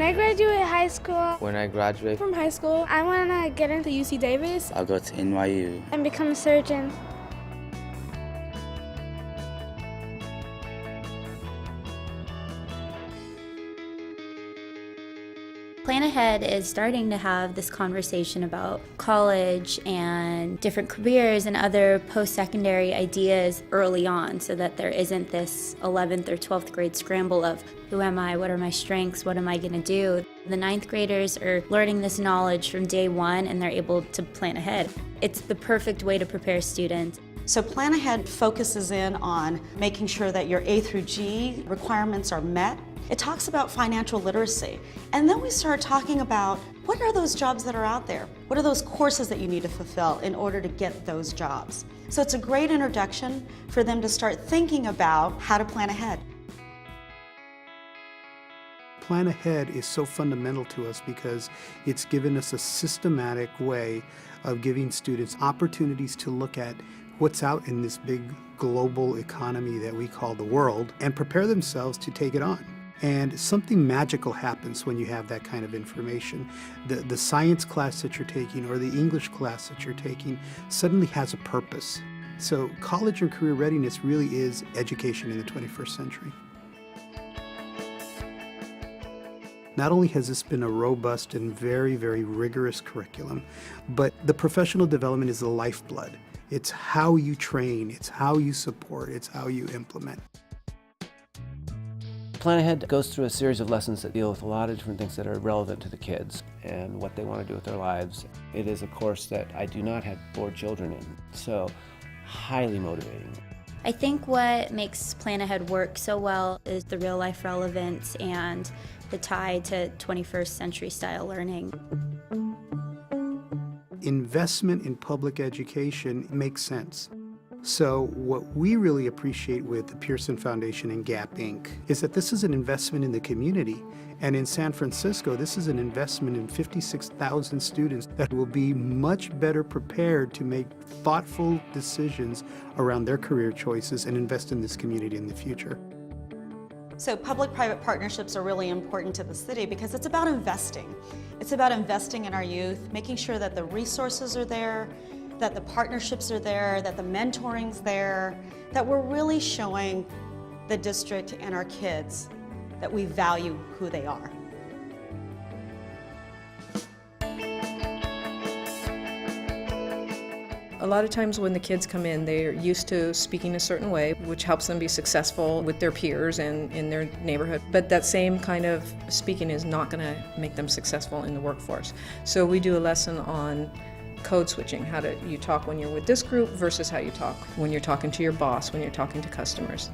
I graduate high school, When I graduate, from high school, I want to get into UC Davis I'll go to NYU. and become a surgeon. Plan Ahead is starting to have this conversation about college and different careers and other post-secondary ideas early on so that there isn't this 11th or 12th grade scramble of who am I, what are my strengths, what am I going to do? The 9th graders are learning this knowledge from day one and they're able to plan ahead. It's the perfect way to prepare students. So Plan Ahead focuses in on making sure that your A through G requirements are met. It talks about financial literacy. And then we start talking about what are those jobs that are out there? What are those courses that you need to fulfill in order to get those jobs? So it's a great introduction for them to start thinking about how to plan ahead. Plan Ahead is so fundamental to us because it's given us a systematic way of giving students opportunities to look at what's out in this big global economy that we call the world and prepare themselves to take it on. And something magical happens when you have that kind of information. The science class that you're taking or the English class that you're taking suddenly has a purpose. So college and career readiness really is education in the 21st century. Not only has this been a robust and very, very rigorous curriculum, but the professional development is the lifeblood. It's how you train, it's how you support, it's how you implement. Plan Ahead goes through a series of lessons that deal with a lot of different things that are relevant to the kids and what they want to do with their lives. It is a course that I do not have 4 children in, so highly motivating. I think what makes Plan Ahead work so well is the real life relevance and the tie to 21st century style learning. Investment in public education makes sense. So what we really appreciate with the Pearson Foundation and Gap Inc. is that this is an investment in the community. And in San Francisco, this is an investment in 56,000 students that will be much better prepared to make thoughtful decisions around their career choices and invest in this community in the future. So public-private partnerships are really important to the city because it's about investing. It's about investing in our youth, making sure that the resources are there, that the partnerships are there, that the mentoring's there, that we're really showing the district and our kids that we value who they are. A lot of times when the kids come in, they're used to speaking a certain way, which helps them be successful with their peers and in their neighborhood. But that same kind of speaking is not going to make them successful in the workforce. So we do a lesson on code switching, how do you talk when you're with this group versus how you talk when you're talking to your boss, when you're talking to customers.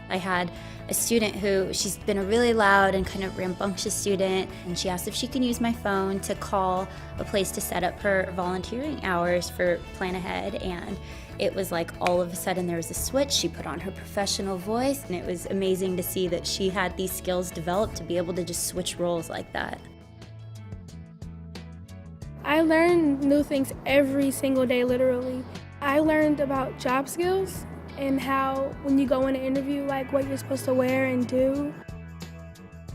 I had a student who, she's been a really loud and kind of rambunctious student, and she asked if she can use my phone to call a place to set up her volunteering hours for Plan Ahead, and it was like all of a sudden there was a switch. She put on her professional voice, and it was amazing to see that she had these skills developed to be able to just switch roles like that. I learn new things every single day, literally. I learned about job skills and how when you go in an interview, like what you're supposed to wear and do.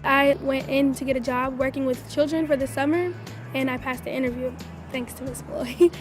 I went in to get a job working with children for the summer, and I passed the interview, thanks to Miss Floyd.